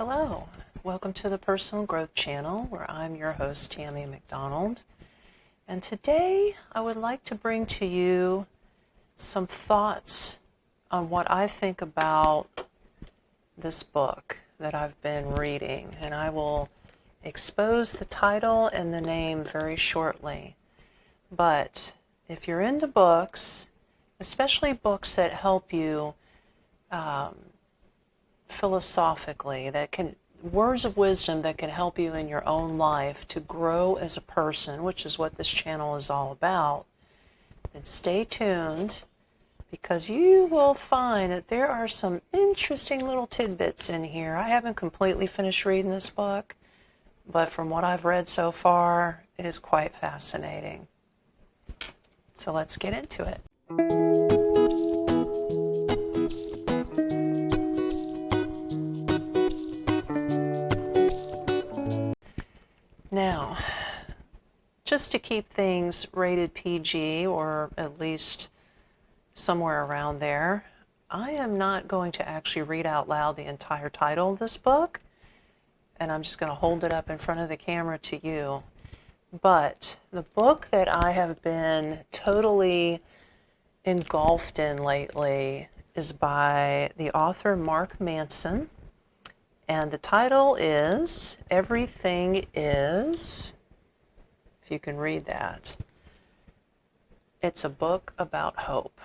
Hello, welcome to the Personal Growth Channel where I'm your host, Tami McDonald. And today I would like to bring to you some thoughts on what I think about this book that I've been reading. And I will expose the title and the name very shortly. But if you're into books, especially books that help you philosophically, that can words of wisdom that can help you in your own life to grow as a person, which is what this channel is all about, then stay tuned, because you will find that there are some interesting little tidbits in here. I haven't completely finished reading this book, but from what I've read so far, it is quite fascinating. So let's get into it. Now, just to keep things rated PG, or at least somewhere around there, I am not going to actually read out loud the entire title of this book, and I'm just going to hold it up in front of the camera to you. But the book that I have been totally engulfed in lately is by the author Mark Manson. And the title is Everything Is, if you can read that. It's a book about hope.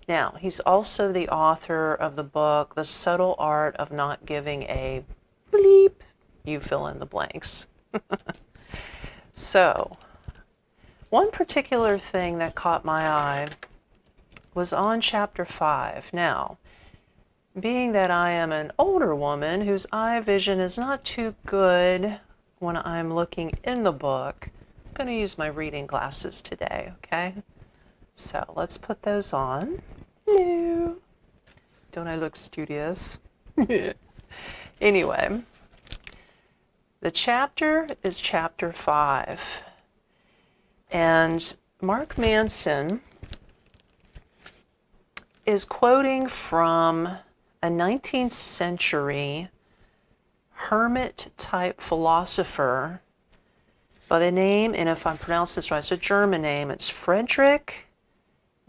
Now, he's also the author of the book, The Subtle Art of Not Giving a Bleep. You fill in the blanks. So, one particular thing that caught my eye was on chapter 5. Now, being that I am an older woman whose eye vision is not too good when I'm looking in the book, I'm going to use my reading glasses today, okay? So let's put those on. Hello. Don't I look studious? Anyway, the chapter is chapter 5. And Mark Manson is quoting from a 19th century hermit-type philosopher by the name, and if I'm pronouncing this right, it's a German name, it's Friedrich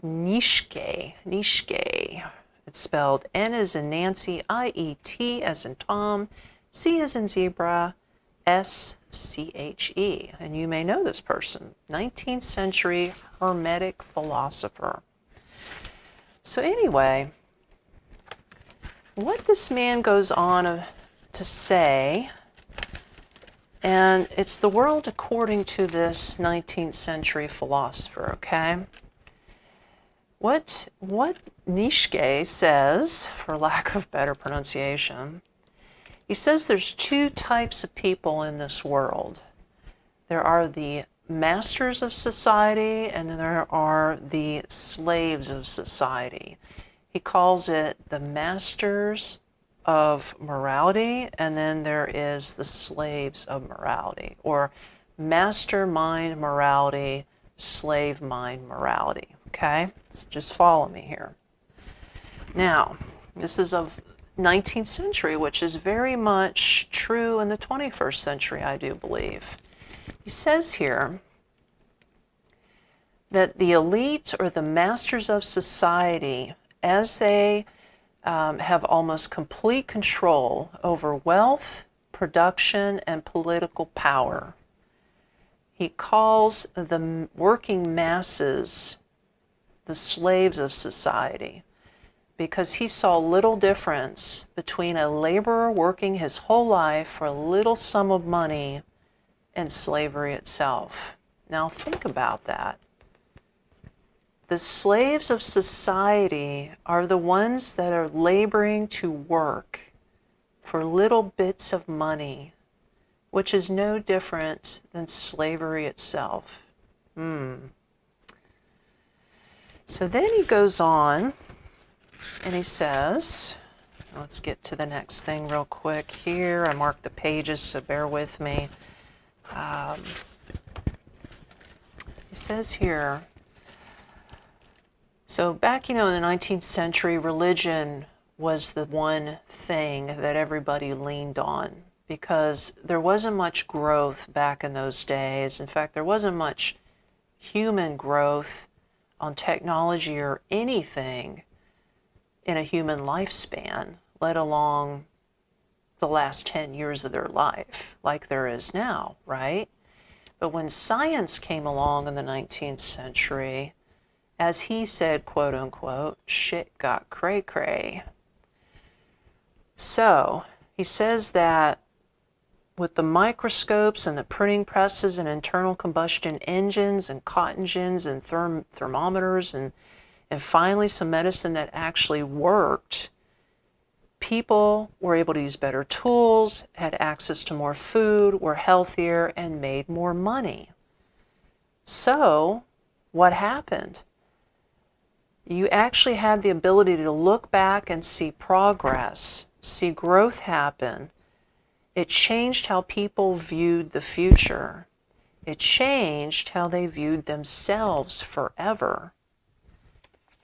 Nietzsche. Nietzsche. It's spelled N as in Nancy, I-E-T as in Tom, C as in zebra, S-C-H-E. And you may know this person, 19th century hermetic philosopher. So anyway, what this man goes on to say, and it's the world according to this 19th century philosopher, okay? What Nietzsche says, for lack of better pronunciation, he says there's two types of people in this world. There are the masters of society, and then there are the slaves of society. He calls it the masters of morality, and then there is the slaves of morality, or master mind morality, slave mind morality. Okay? So just follow me here. Now, this is of 19th century, which is very much true in the 21st century, I do believe. He says here that the elite, or the masters of society, as they have almost complete control over wealth, production, and political power, he calls the working masses the slaves of society, because he saw little difference between a laborer working his whole life for a little sum of money and slavery itself. Now think about that. The slaves of society are the ones that are laboring to work for little bits of money, which is no different than slavery itself. So then he goes on and he says, let's get to the next thing real quick here. I marked the pages, so bear with me. He says here, so back, in the 19th century, religion was the one thing that everybody leaned on, because there wasn't much growth back in those days. In fact, there wasn't much human growth on technology or anything in a human lifespan, let alone the last 10 years of their life like there is now, right? But when science came along in the 19th century, as he said, quote unquote, shit got cray-cray. So he says that with the microscopes and the printing presses and internal combustion engines and cotton gins and thermometers and finally some medicine that actually worked, people were able to use better tools, had access to more food, were healthier, and made more money. So what happened? You actually had the ability to look back and see progress, see growth happen. It changed how people viewed the future. It changed how they viewed themselves forever.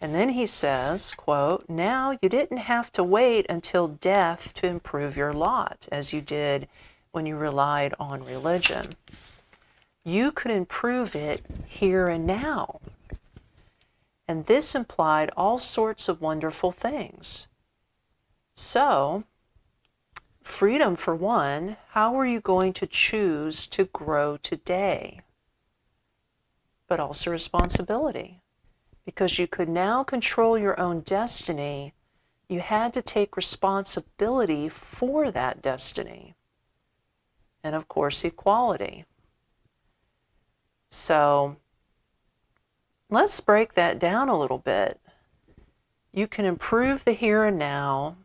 And then he says, quote, now you didn't have to wait until death to improve your lot, as you did when you relied on religion. You could improve it here and now. And this implied all sorts of wonderful things. So, freedom for one, how are you going to choose to grow today? But also responsibility. Because you could now control your own destiny, you had to take responsibility for that destiny. And of course, equality. So, let's break that down a little bit. You can improve the here and now.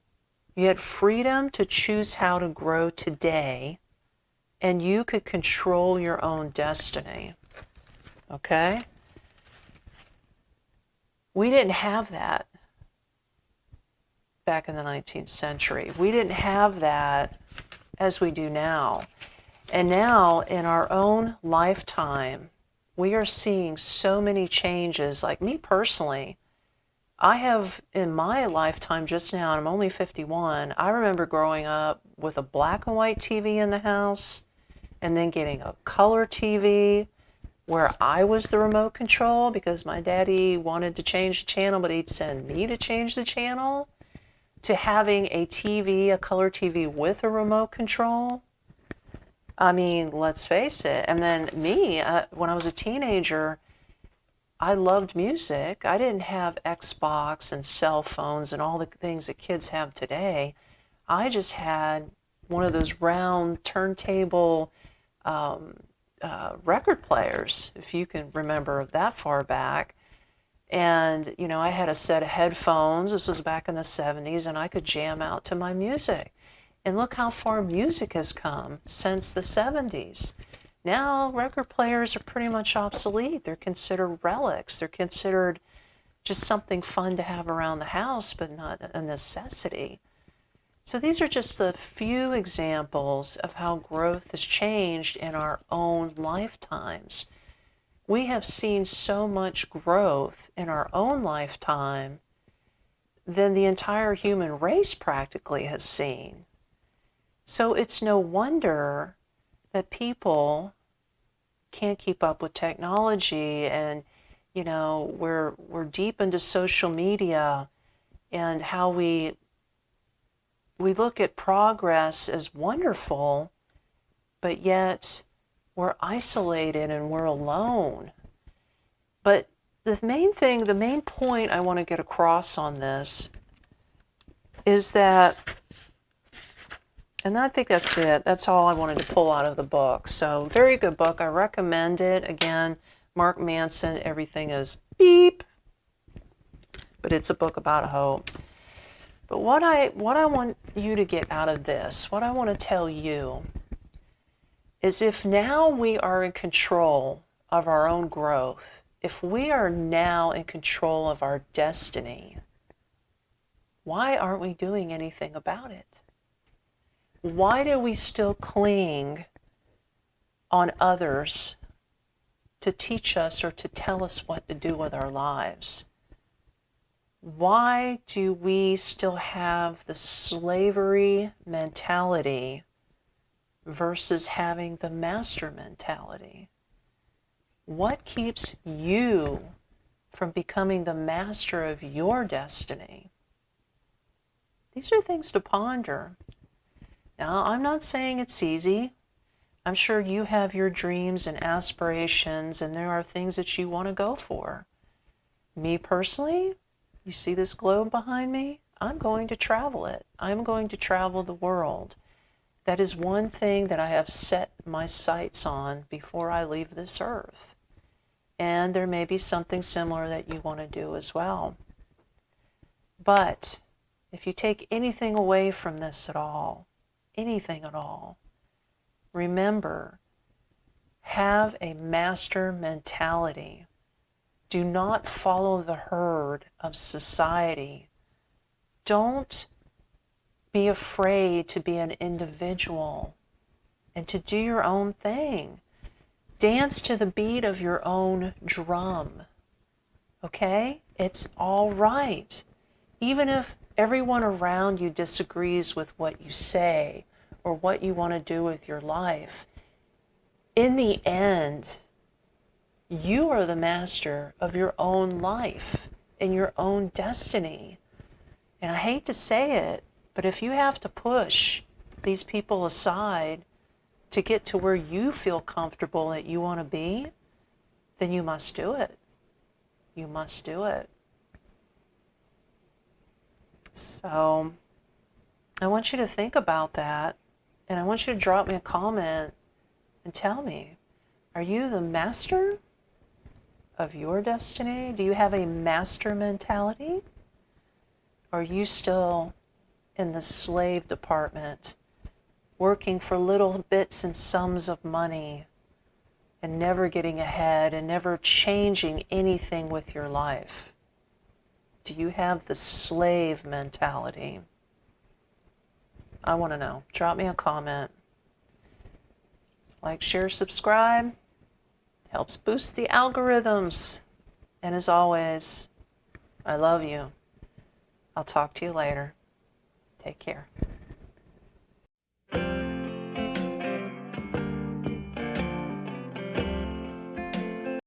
You had freedom to choose how to grow today, and you could control your own destiny. Okay? We didn't have that back in the 19th century. We didn't have that as we do now. And now, in our own lifetime, we are seeing so many changes. Like me personally, I have in my lifetime just now, and I'm only 51, I remember growing up with a black and white TV in the house and then getting a color TV where I was the remote control because my daddy wanted to change the channel, but he'd send me to change the channel, to having a TV, a color TV with a remote control. I mean, let's face it. And then me, when I was a teenager, I loved music. I didn't have Xbox and cell phones and all the things that kids have today. I just had one of those round turntable record players, if you can remember that far back. And, you know, I had a set of headphones. This was back in the 70s, and I could jam out to my music. And look how far music has come since the 70s. Now, record players are pretty much obsolete. They're considered relics. They're considered just something fun to have around the house, but not a necessity. So these are just the few examples of how growth has changed in our own lifetimes. We have seen so much growth in our own lifetime than the entire human race practically has seen. So it's no wonder that people can't keep up with technology, and you know, we're deep into social media and how we look at progress as wonderful, but yet we're isolated and we're alone. But the main point I want to get across on this is that, and I think that's it. That's all I wanted to pull out of the book. So, very good book. I recommend it. Again, Mark Manson, everything is beep. But it's a book about hope. But what I want you to get out of this, what I want to tell you, is if now we are in control of our own growth, if we are now in control of our destiny, why aren't we doing anything about it? Why do we still cling on others to teach us or to tell us what to do with our lives? Why do we still have the slavery mentality versus having the master mentality? What keeps you from becoming the master of your destiny? These are things to ponder. Now, I'm not saying it's easy. I'm sure you have your dreams and aspirations, and there are things that you want to go for. Me personally, you see this globe behind me? I'm going to travel it. I'm going to travel the world. That is one thing that I have set my sights on before I leave this earth. And there may be something similar that you want to do as well. But if you take anything away from this at all, anything at all, remember, have a master mentality. Do not follow the herd of society. Don't be afraid to be an individual and to do your own thing. Dance to the beat of your own drum. Okay? It's all right. Even if everyone around you disagrees with what you say or what you want to do with your life, in the end, you are the master of your own life and your own destiny. And I hate to say it, but if you have to push these people aside to get to where you feel comfortable that you want to be, then you must do it. You must do it. So I want you to think about that, and I want you to drop me a comment and tell me, are you the master of your destiny? Do you have a master mentality? Or are you still in the slave department, working for little bits and sums of money and never getting ahead and never changing anything with your life? Do you have the slave mentality? I want to know. Drop me a comment. Like, share, subscribe. Helps boost the algorithms. And as always, I love you. I'll talk to you later. Take care.